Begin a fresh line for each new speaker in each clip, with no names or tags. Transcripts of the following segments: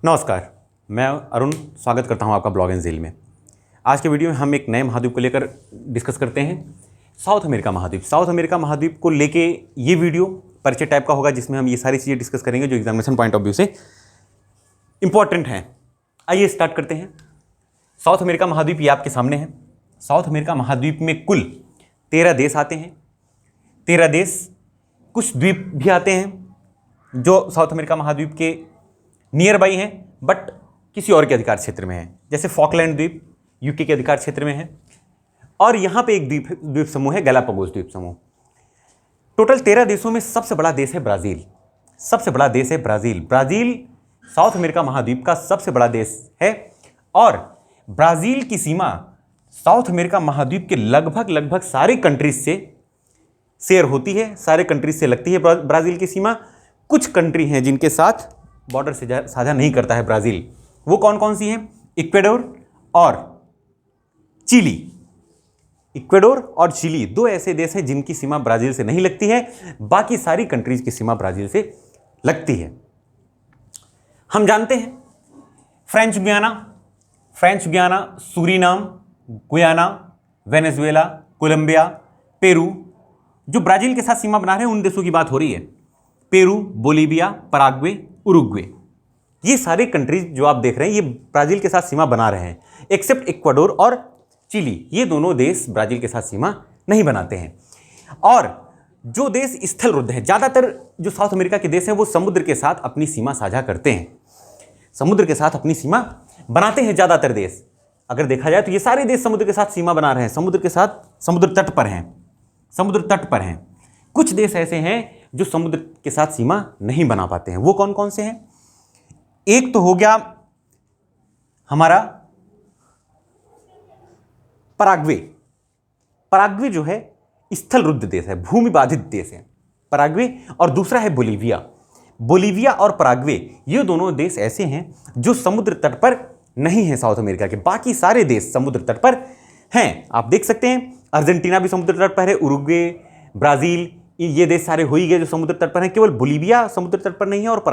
नमस्कार, मैं अरुण स्वागत करता हूं आपका ब्लॉग एंड ज़ील में। आज के वीडियो में हम एक नए महाद्वीप को लेकर डिस्कस करते हैं, साउथ अमेरिका महाद्वीप। साउथ अमेरिका महाद्वीप को लेके ये वीडियो परिचय टाइप का होगा, जिसमें हम ये सारी चीज़ें डिस्कस करेंगे जो एग्जामिनेशन पॉइंट ऑफ व्यू से इंपॉर्टेंट हैं। आइए स्टार्ट करते हैं। साउथ अमेरिका महाद्वीप ये आपके सामने है। साउथ अमेरिका महाद्वीप में कुल 13 देश आते हैं। 13 देश, कुछ द्वीप भी आते हैं जो साउथ अमेरिका महाद्वीप के नियर बाई हैं बट किसी और के अधिकार क्षेत्र में हैं, जैसे फॉकलैंड द्वीप यूके के अधिकार क्षेत्र में है। और यहाँ पे एक द्वीप समूह है, गैलापागोस द्वीप समूह। टोटल 13 देशों में सबसे बड़ा देश है ब्राज़ील। सबसे बड़ा देश है ब्राज़ील। ब्राज़ील साउथ अमेरिका महाद्वीप का सबसे बड़ा देश है और ब्राज़ील की सीमा साउथ अमेरिका महाद्वीप के लगभग सारे कंट्रीज से शेयर होती है, सारे कंट्रीज से लगती है ब्राज़ील की सीमा। कुछ कंट्री हैं जिनके साथ बॉर्डर से साझा नहीं करता है ब्राज़ील। वो कौन कौन सी हैं? इक्वेडोर और चिली। इक्वेडोर और चिली दो ऐसे देश हैं जिनकी सीमा ब्राज़ील से नहीं लगती है, बाकी सारी कंट्रीज की सीमा ब्राज़ील से लगती है। हम जानते हैं French Guiana, Suriname, Guyana, Venezuela, Colombia, Peru, जो ब्राज़ील के साथ सीमा बना रहे हैं उन देशों की बात हो रही है। पेरू, बोलीविया, पराग्वे, उरुग्वे, ये सारे कंट्रीज जो आप देख रहे हैं ये ब्राज़ील के साथ सीमा बना रहे हैं, एक्सेप्ट इक्वाडोर और चिली। ये दोनों देश ब्राज़ील के साथ सीमा नहीं बनाते हैं। और जो देश स्थलरुद्ध है, ज़्यादातर जो साउथ अमेरिका के देश हैं वो समुद्र के साथ अपनी सीमा साझा करते हैं, समुद्र के साथ अपनी सीमा बनाते हैं ज़्यादातर देश। अगर देखा जाए तो ये सारे देश समुद्र के साथ सीमा बना रहे हैं, समुद्र के साथ, समुद्र तट पर हैं। कुछ देश ऐसे हैं जो समुद्र के साथ सीमा नहीं बना पाते हैं। वो कौन कौन से हैं? एक तो हो गया हमारा पराग्वे। पराग्वे जो है स्थलरुद्ध देश है, भूमि बाधित देश है पराग्वे। और दूसरा है बोलीविया और पराग्वे, ये दोनों देश ऐसे हैं जो समुद्र तट पर नहीं है साउथ अमेरिका के। बाकी सारे देश समुद्र तट पर हैं। आप देख सकते हैं अर्जेंटीना भी समुद्र तट पर है, उरुग्वे, ब्राज़ील, ये देश सारे हो ही गए जो समुद्र तट पर हैं। केवल बोलीविया समुद्र तट पर नहीं है और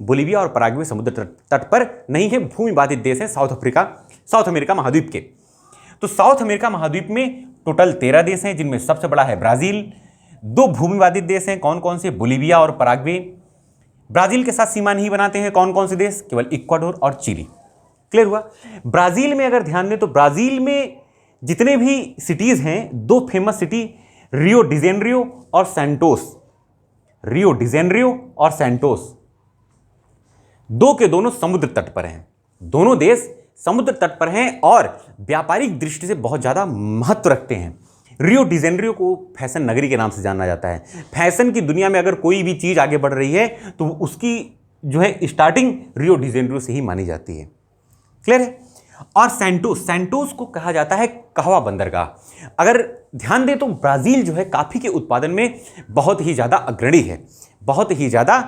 बोलीविया और पराग्वे समुद्र तट पर नहीं है, भूमि बाधित देश है साउथ अमेरिका महाद्वीप के। तो साउथ अमेरिका महाद्वीप में टोटल 13 देश हैं जिनमें सबसे बड़ा है ब्राज़ील। दो भूमि बाधित देश हैं, कौन कौन से? बोलीविया और पराग्वे। ब्राज़ील के साथ सीमा नहीं बनाते हैं कौन कौन से देश? केवल इक्वाडोर और चिली। क्लियर हुआ? ब्राज़ील में अगर ध्यान दें तो ब्राज़ील में जितने भी सिटीज़ हैं, दो फेमस सिटी रियो डिजेनरियो और सैंटोस, दो के दोनों समुद्र तट पर हैं। दोनों देश समुद्र तट पर हैं और व्यापारिक दृष्टि से बहुत ज़्यादा महत्व रखते हैं। रियो डिजेनरियो को फैशन नगरी के नाम से जाना जाता है। फैशन की दुनिया में अगर कोई भी चीज़ आगे बढ़ रही है तो उसकी जो है स्टार्टिंग रियो डिजेनरियो से ही मानी जाती है। क्लियर है? और सैंटोस को कहा जाता है कहवा बंदरगाह। अगर ध्यान दें तो ब्राज़ील जो है कॉफ़ी के उत्पादन में बहुत ही ज़्यादा अग्रणी है, बहुत ही ज़्यादा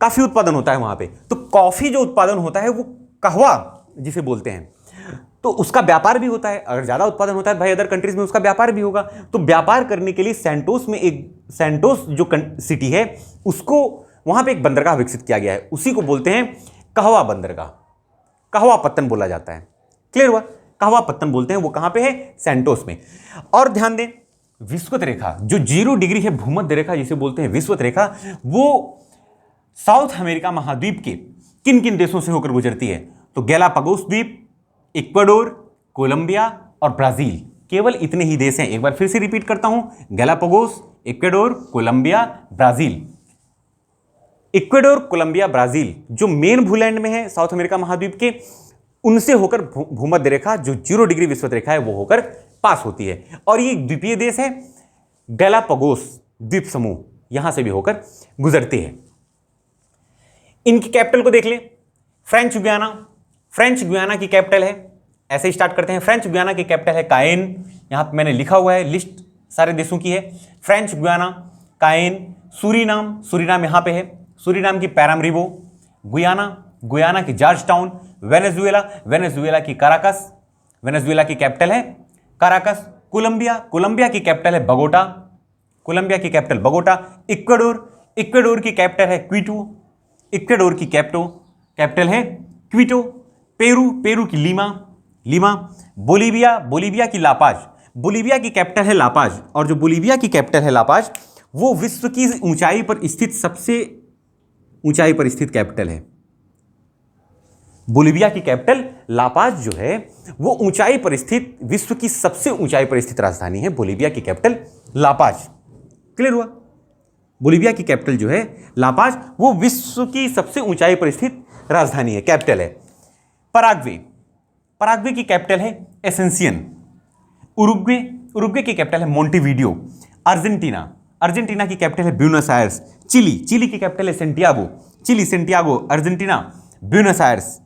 काफ़ी उत्पादन होता है वहाँ पे। तो कॉफ़ी जो उत्पादन होता है वो कहवा जिसे बोलते हैं, तो उसका व्यापार भी होता है। अगर ज़्यादा उत्पादन होता है भाई अदर कंट्रीज़ में, उसका व्यापार भी होगा। तो व्यापार करने के लिए सैंटोस जो सिटी है उसको वहाँ पे एक बंदरगाह विकसित किया गया है, उसी को बोलते हैं कहवा बंदरगाह। कहवा पत्तन बोला जाता है। क्लियर हुआ? कहवा पत्तन बोलते हैं, वो कहां पे है? सैंटोस में। और ध्यान दें विषुवत रेखा जो 0 डिग्री है, भूमध्य रेखा जिसे बोलते हैं विषुवत रेखा, वो साउथ अमेरिका महाद्वीप के किन किन देशों से होकर गुजरती है? तो गैलापागोस द्वीप, इक्वाडोर, कोलंबिया और ब्राज़ील, केवल इतने ही देश हैं। एक बार फिर से रिपीट करता हूं, Galapagos, Ecuador, Colombia, Brazil. Ecuador, Colombia, Brazil जो मेन भूलैंड में है साउथ अमेरिका महाद्वीप के, उनसे होकर भूमध्य रेखा जो 0 डिग्री विषुवत रेखा है वो होकर पास होती है। और ये द्वीपीय देश है, गैलापागोस द्वीप समूह यहां से भी होकर गुजरती है। इनकी कैपिटल को देख लें, फ्रेंच गुयाना की कैपिटल है। ऐसे ही स्टार्ट करते हैं। फ्रेंच गुयाना की कैपिटल है कायेन। यहां पे मैंने लिखा हुआ है, लिस्ट सारे देशों की है। फ्रेंच गुयाना, कायेन, सूरीनाम यहां पे है, सूरीनाम की पैरामरीबो, गुयाना की जॉर्ज टाउन, वेनेजुएला की काराकस, वेनेजुएला की कैपिटल है काराकस, कोलंबिया की कैपिटल है बगोटा, इक्वाडोर की कैपिटल है क्विटो, कैपिटल है क्विटो। पेरू, पेरू की लीमा, लीमा। बोलीविया, बोलीविया की लापाज, बोलीविया की कैपिटल है लापाज। और जो बोलीविया की कैपिटल है लापाज, वो विश्व की ऊंचाई पर स्थित सबसे ऊंचाई पर स्थित कैपिटल है। बोलीविया की कैपिटल लापाज जो है वो ऊंचाई पर स्थित, विश्व की सबसे ऊंचाई पर स्थित राजधानी है बोलीविया की कैपिटल लापाज। क्लियर हुआ? बोलीविया की कैपिटल जो है लापाज, वो विश्व की सबसे ऊंचाई पर स्थित राजधानी है, कैपिटल है। पराग्वे, पराग्वे की कैपिटल है एसेंसियन। उरुग्वे, उरुग्वे की कैपिटल है मोंटेविडियो। अर्जेंटीना, अर्जेंटीना की कैपिटल है ब्यूनस आयर्स। चिली, चिली की कैपिटल है Santiago, Chile Santiago. Argentina Buenos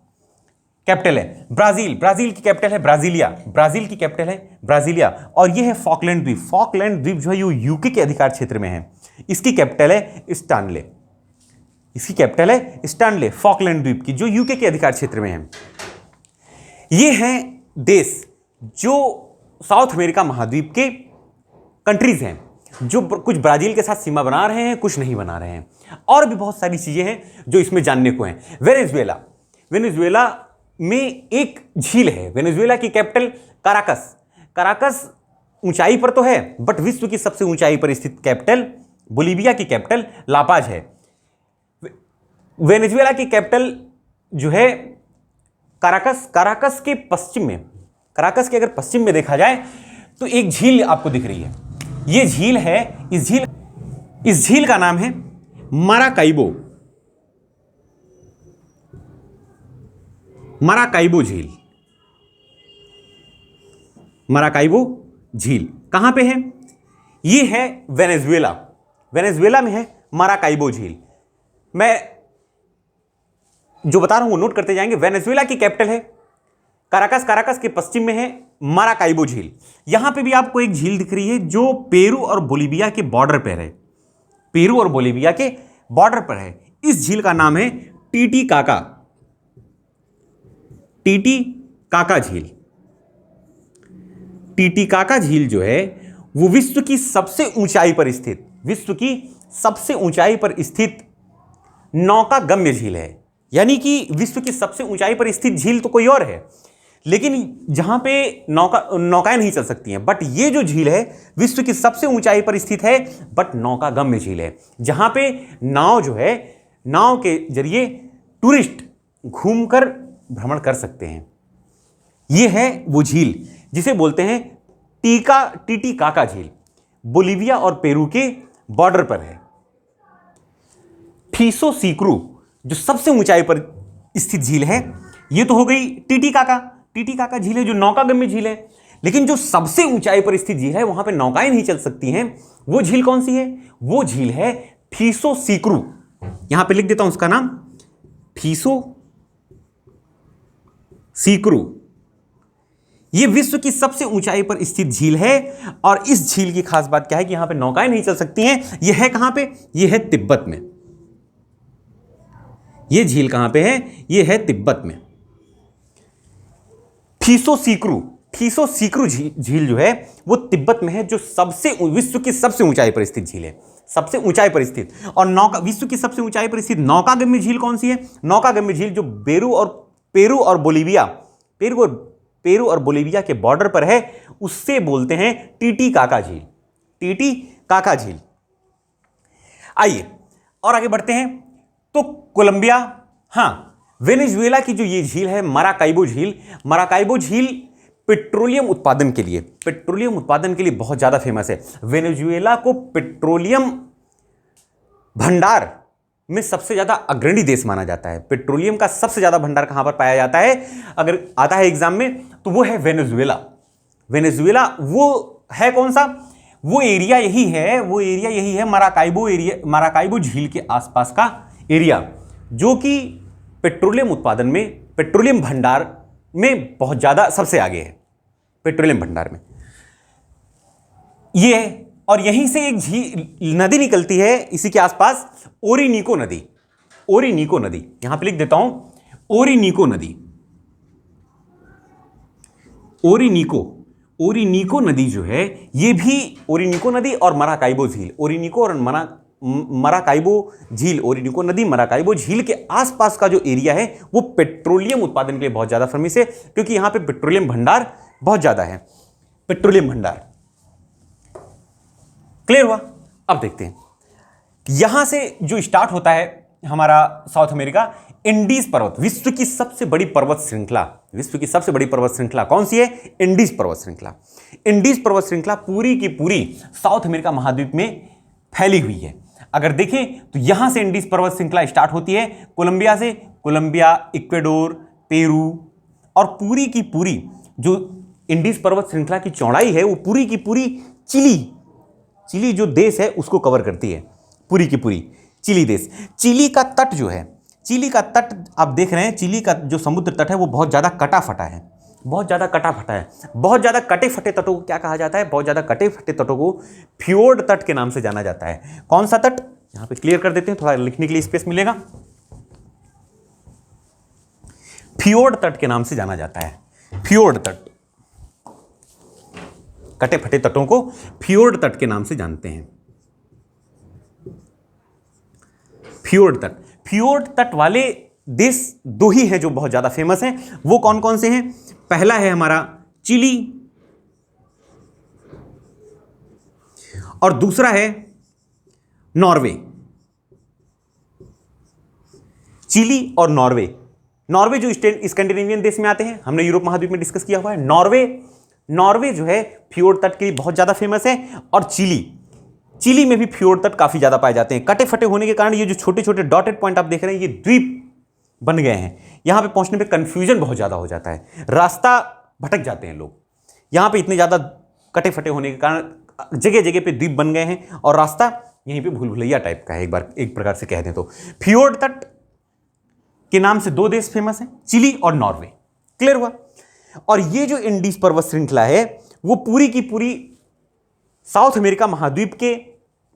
capital है। ब्राजील, ब्राजील की कैपिटल है ब्राजीलिया, ब्राजील की कैपिटल है ब्राजीलिया। और यह है फॉकलैंड द्वीप, फॉकलैंड द्वीप जो है ये यूके के अधिकार क्षेत्र में है। इसकी कैपिटल है स्टानले, इसकी कैपिटल है स्टानले, फॉकलैंड द्वीप की, जो यूके के अधिकार क्षेत्र में है। ये हैं देश जो साउथ अमेरिका महाद्वीप के कंट्रीज हैं, जो कुछ ब्राजील के साथ सीमा बना रहे हैं, कुछ नहीं बना रहे हैं। और भी बहुत सारी चीजें हैं जो इसमें जानने को हैं। वेनेजुएला, वेनेजुएला में एक झील है। वेनेजुएला की कैपिटल काराकस, काराकस ऊंचाई पर तो है, बट विश्व की सबसे ऊंचाई पर स्थित कैपिटल बोलीविया की कैपिटल लापाज है। वेनेजुएला की कैपिटल जो है काराकस, काराकस के पश्चिम में, काराकस के अगर पश्चिम में देखा जाए तो एक झील आपको दिख रही है। यह झील है, इस झील का नाम है माराकाइबो, माराकाइबो झील। माराकाइबो झील कहां पे है? यह है वेनेजुएला, वेनेजुएला में है माराकाइबो झील। मैं जो बता रहा हूं वो नोट करते जाएंगे। वेनेजुएला की कैपिटल है काराकस, काराकस के पश्चिम में है माराकाइबो झील। यहां पे भी आपको एक झील दिख रही है जो पेरू और बोलीविया के बॉर्डर पर है, पेरू और बोलीविया के बॉर्डर पर है। इस झील का नाम है टीटीकाका, टीटीकाका झील। टीटीकाका झील जो है वो विश्व की सबसे ऊंचाई पर स्थित, विश्व की सबसे ऊंचाई पर स्थित नौकागम्य झील है। यानी कि विश्व की सबसे ऊंचाई पर स्थित झील तो कोई और है, लेकिन जहां पे नौकाएं नहीं चल सकती हैं, बट ये जो झील है विश्व की सबसे ऊंचाई पर स्थित है, बट नौकागम्य झील है, जहां पे नाव जो है, नाव के जरिए टूरिस्ट घूमकर भ्रमण कर सकते हैं। यह है वो झील जिसे बोलते हैं टीटीकाका झील, बोलीविया और पेरू के बॉर्डर पर है। ठीसो सीक्रू जो सबसे ऊंचाई पर स्थित झील है, यह तो हो गई टीटीकाका, टीटीकाका झील है जो नौकागम्य झील है। लेकिन जो सबसे ऊंचाई पर स्थित झील है, वहां पे नौकाएं नहीं चल सकती हैं, वो झील कौन सी है? वो झील है ठीसो सीक्रू। यहां पे लिख देता हूं उसका नाम, ठीसो सीक्रू। यह विश्व की सबसे ऊंचाई पर स्थित झील है। और इस झील की खास बात क्या है कि यहां पे नौकाएं नहीं चल सकती हैं। यह है कहां पे? यह है तिब्बत में। यह झील कहां पे है? यह है तिब्बत में। ठीसो सीक्रू, ठीसो सीक्रू झील जो है वो तिब्बत में है, जो सबसे विश्व की सबसे ऊंचाई पर स्थित झील है, सबसे ऊंचाई पर स्थित। और विश्व की सबसे ऊंचाई पर स्थित नौकागम्य झील कौन सी है? नौकागम्य झील जो पेरू और बोलीविया, पेरू और बोलीविया के बॉर्डर पर है, उससे बोलते हैं टीटीकाका झील, टीटीकाका झील। आइए और आगे बढ़ते हैं। तो कोलंबिया, हां, वेनेजुएला की जो ये झील है माराकाइबो झील, माराकाइबो झील पेट्रोलियम उत्पादन के लिए, पेट्रोलियम उत्पादन के लिए बहुत ज्यादा फेमस है। वेनेजुएला को पेट्रोलियम भंडार में सबसे ज्यादा अग्रणी देश माना जाता है। पेट्रोलियम का सबसे ज्यादा भंडार कहां पर पाया जाता है अगर आता है एग्जाम में, तो वो है वेनेजुएला। वेनेजुएला वो है कौन सा? वो एरिया यही है, वो एरिया यही है माराकाइबो एरिया, माराकाइबो झील के आसपास का एरिया, जो कि पेट्रोलियम उत्पादन में, पेट्रोलियम भंडार में बहुत ज्यादा सबसे आगे है, पेट्रोलियम भंडार में ये है। और यहीं से एक झील नदी निकलती है इसी के आसपास, ओरिनीको नदी, ओरिनीको नदी। यहां पे लिख देता हूं ओरिनीको नदी, ओरिनीको, ओरिनीको नदी जो है ये भी, ओरिनीको नदी और माराकाइबो झील, ओरिनीको और मराकाइबो झील, ओरिनिको नदी, मराकाइबो झील के आसपास का जो एरिया है वो पेट्रोलियम उत्पादन के लिए बहुत ज़्यादा फेमस है, क्योंकि यहां पे पेट्रोलियम भंडार बहुत ज़्यादा है, पेट्रोलियम भंडार। क्लियर हुआ? अब देखते हैं यहां से जो स्टार्ट होता है हमारा साउथ अमेरिका, इंडीज पर्वत, विश्व की सबसे बड़ी पर्वत श्रृंखला, विश्व की सबसे बड़ी पर्वत श्रृंखला कौन सी है? इंडीज पर्वत श्रृंखला। इंडीज पर्वत श्रृंखला पूरी की पूरी साउथ अमेरिका महाद्वीप में फैली हुई है। अगर देखें तो यहां से इंडीज पर्वत श्रृंखला स्टार्ट होती है कोलंबिया से, कोलंबिया, इक्वेडोर, पेरू, और पूरी की पूरी जो इंडीज पर्वत श्रृंखला की चौड़ाई है वो पूरी की पूरी चिली जो देश है उसको कवर करती है, पूरी की पूरी चिली देश। चिली का तट जो है, चिली का तट आप देख रहे हैं, चिली का जो समुद्र तट है वो बहुत ज़्यादा कटा फटा है, बहुत ज़्यादा कटा फटा है। बहुत ज़्यादा कटे फटे तटों को क्या कहा जाता है? बहुत ज़्यादा कटे फटे तटों को फ्योर्ड तट के नाम से जाना जाता है। कौन सा तट? यहाँ पे क्लियर कर देते हैं, थोड़ा लिखने के लिए स्पेस मिलेगा। फ्योर्ड तट के नाम से जाना जाता है, फ्योर्ड तट। कटे फटे तटों को फ्योर्ड तट के नाम से जानते हैं, फ्योर्ड तट। फ्योर्ड तट वाले देश दो ही हैं जो बहुत ज्यादा फेमस हैं। वो कौन कौन से हैं? पहला है हमारा चिली और दूसरा है नॉर्वे। चिली और नॉर्वे। नॉर्वे जो स्कैंडिनेवियन देश में आते हैं, हमने यूरोप महाद्वीप में डिस्कस किया हुआ है। नॉर्वे जो है फ्योर्ड तट के लिए बहुत ज्यादा फेमस है। और चिली में भी फ्योर्ड तट काफी ज्यादा पाए जाते हैं। कटे फटे होने के कारण ये जो छोटे छोटे डॉटेड पॉइंट आप देख रहे हैं ये द्वीप बन गए हैं। यहां पे पहुंचने पे कंफ्यूजन बहुत ज्यादा हो जाता है, रास्ता भटक जाते हैं लोग। यहां पे इतने ज्यादा कटे फटे होने के कारण जगह जगह पे द्वीप बन गए हैं और रास्ता यहीं पे भूल भुलैया टाइप का है, एक प्रकार से कह दें तो। फ्योर्ड तट के नाम से दो देश फेमस हैं, चिली और नॉर्वे। क्लियर हुआ? और ये जो इंडीज पर्वत श्रृंखला है वो पूरी की पूरी साउथ अमेरिका महाद्वीप के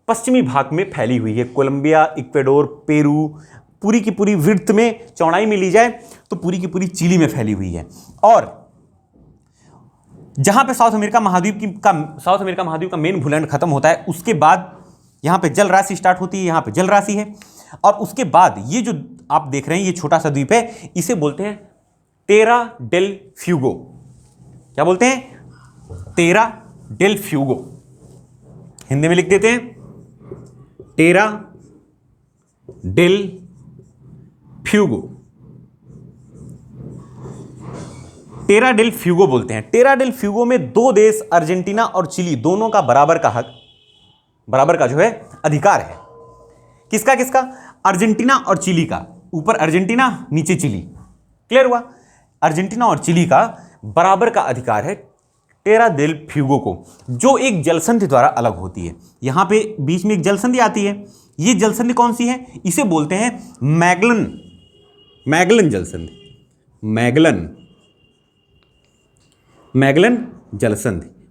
पश्चिमी भाग में फैली हुई है। कोलंबिया, इक्वेडोर, पेरू, पूरी की पूरी विड्थ में, चौड़ाई में ली जाए तो पूरी की पूरी चिली में फैली हुई है। और जहां पे साउथ अमेरिका महाद्वीप का मेन भूखंड खत्म होता है, उसके बाद यहां पे जल राशि स्टार्ट होती है, यहां पे जल राशि है। और उसके बाद ये जो आप देख रहे हैं ये छोटा सा द्वीप है, इसे बोलते हैं टेरा डेल फ्यूगो। क्या बोलते हैं? टेरा डेल फ्यूगो। हिंदी में लिख देते हैं टेरा डेल फ्यूगो। टेरा डेल फ्यूगो बोलते हैं। टेरा डेल फ्यूगो में दो देश अर्जेंटीना और चिली दोनों का बराबर का जो है अधिकार है। किसका किसका? अर्जेंटीना और चिली का। ऊपर अर्जेंटीना, नीचे चिली। क्लियर हुआ? अर्जेंटीना और चिली का बराबर का अधिकार है टेरा डेल फ्यूगो को, जो एक जलसंधि द्वारा अलग होती है। यहां पे बीच में एक जलसंधि आती है। ये जलसंधि कौन सी है? इसे बोलते हैं मैगलन जलसंधि।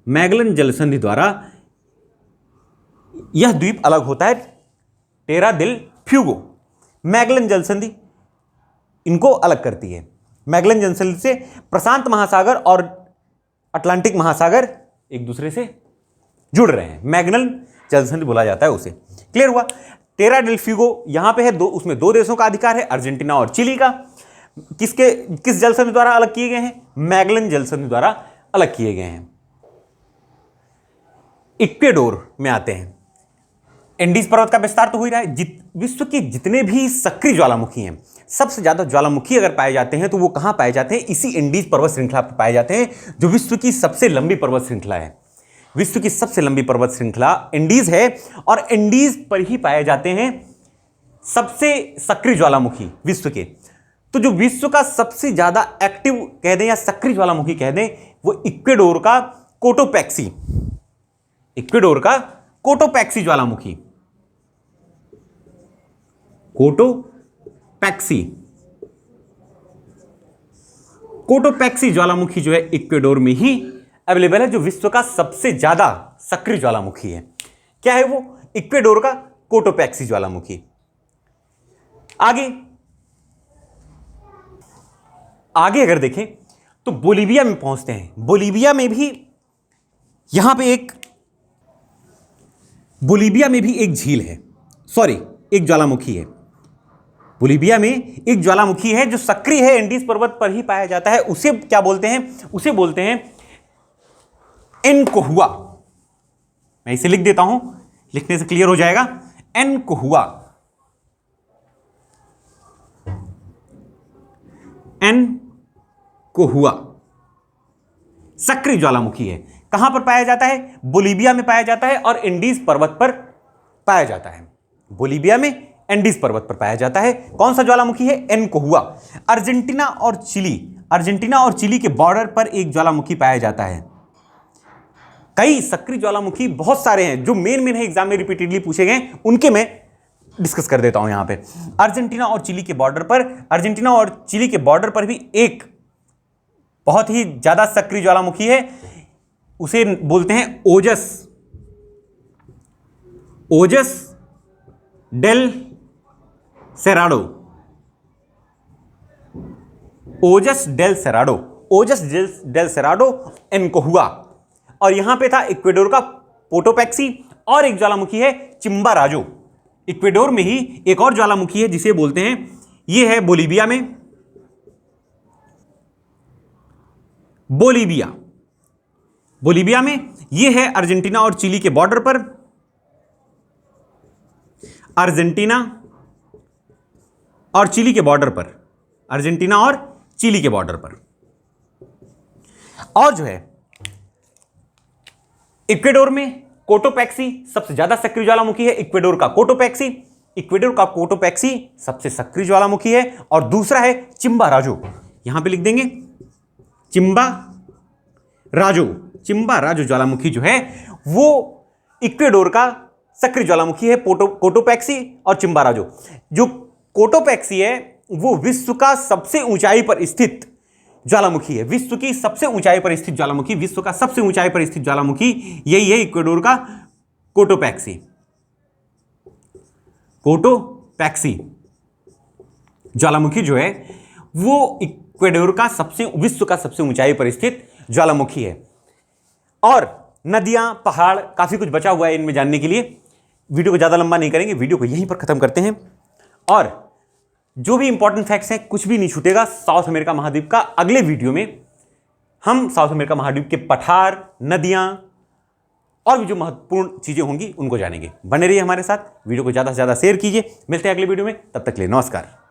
मैगलन जलसंधि द्वारा यह द्वीप अलग होता है, टेरा डेल फ्यूगो। मैगलन जलसंधि इनको अलग करती है। मैगलन जलसंधि से प्रशांत महासागर और अटलांटिक महासागर एक दूसरे से जुड़ रहे हैं, मैगलन जलसंधि बोला जाता है उसे। क्लियर हुआ? टेरा डेल फ्यूगो यहां पे है, उसमें दो देशों का अधिकार है, अर्जेंटीना और चिली का। किस जलसंधि द्वारा अलग किए गए हैं? मैगलन जलसंधि द्वारा अलग किए गए हैं। इक्वेडोर में आते हैं। एंडीज पर्वत का विस्तार तो हो ही रहा है। विश्व के जितने भी सक्रिय ज्वालामुखी हैं, सबसे ज्यादा ज्वालामुखी अगर पाए जाते हैं तो वो कहां पाए जाते हैं? इसी इंडीज पर्वत श्रृंखला पर पाए जाते हैं, जो विश्व की सबसे लंबी पर्वत श्रृंखला है। विश्व की सबसे लंबी पर्वत श्रृंखला इंडीज है और इंडीज पर ही पाए जाते हैं सबसे सक्रिय ज्वालामुखी विश्व के। तो जो विश्व का सबसे ज्यादा एक्टिव कह दें या सक्रिय ज्वालामुखी कह दें, वो इक्वेडोर का कोटोपैक्सी ज्वालामुखी। कोटोपैक्सी ज्वालामुखी जो है इक्वेडोर में ही अवेलेबल है, जो विश्व का सबसे ज्यादा सक्रिय ज्वालामुखी है। क्या है वो? इक्वेडोर का कोटोपैक्सी ज्वालामुखी। आगे अगर देखें तो बोलीविया में पहुंचते हैं। बोलीविया में भी एक झील है, सॉरी, एक ज्वालामुखी है। बोलीविया में एक ज्वालामुखी है जो सक्रिय है, एंडीज पर्वत पर ही पाया जाता है। उसे क्या बोलते हैं? उसे बोलते हैं एनकोहुआ। मैं इसे लिख देता हूं, लिखने से क्लियर हो जाएगा। एनकोहुआ, एनकोहुआ सक्रिय ज्वालामुखी है। कहां पर पाया जाता है? बोलीविया में पाया जाता है और एंडीज पर्वत पर पाया जाता है। बोलीविया में एंडीज पर्वत पर पाया जाता है। कौन सा ज्वालामुखी है? एनकोहुआ। अर्जेंटीना और चिली के बॉर्डर पर एक ज्वालामुखी पाया जाता है। कई सक्रिय ज्वालामुखी बहुत सारे हैं जो मेन है, एग्जाम में रिपीटेडली पूछे गए, उनके मैं डिस्कस कर देता हूं यहां पे। अर्जेंटीना और चिली के बॉर्डर पर भी एक बहुत ही ज्यादा सक्रिय ज्वालामुखी है, उसे बोलते हैं ओजस डेल सेराडो। ओजस डेल सेराडो एनकोहुआ। और यहां पे था इक्वेडोर का पोटोपैक्सी, और एक ज्वालामुखी है चिम्बाराजो। इक्वेडोर में ही एक और ज्वालामुखी है जिसे बोलते हैं, यह है बोलीविया में, बोलीविया में यह है अर्जेंटीना और चिली के बॉर्डर पर, अर्जेंटीना और चिली के बॉर्डर पर। और जो है इक्वेडोर में कोटोपैक्सी सबसे ज्यादा सक्रिय ज्वालामुखी है। इक्वेडोर का कोटोपैक्सी सबसे सक्रिय ज्वालामुखी है। और दूसरा है चिम्बाराजो, यहां पे लिख देंगे चिम्बाराजो ज्वालामुखी जो है वो इक्वेडोर का सक्रिय ज्वालामुखी है। कोटोपैक्सी और चिम्बाराजो। जो कोटोपैक्सी है वो विश्व का सबसे ऊंचाई पर स्थित ज्वालामुखी है। विश्व का सबसे ऊंचाई पर स्थित ज्वालामुखी यही है, इक्वेडोर का कोटोपैक्सी ज्वालामुखी जो है वो इक्वेडोर का विश्व का सबसे ऊंचाई पर स्थित ज्वालामुखी है। और नदियां, पहाड़, काफी कुछ बचा हुआ है इनमें जानने के लिए। वीडियो को ज्यादा लंबा नहीं करेंगे, वीडियो को यहीं पर खत्म करते हैं। और जो भी इंपॉर्टेंट फैक्ट्स हैं, कुछ भी नहीं छूटेगा साउथ अमेरिका महाद्वीप का। अगले वीडियो में हम साउथ अमेरिका महाद्वीप के पठार, नदियां और भी जो महत्वपूर्ण चीजें होंगी उनको जानेंगे। बने रहिए हमारे साथ, वीडियो को ज्यादा से ज्यादा शेयर कीजिए। मिलते हैं अगले वीडियो में, तब तक के लिए नमस्कार।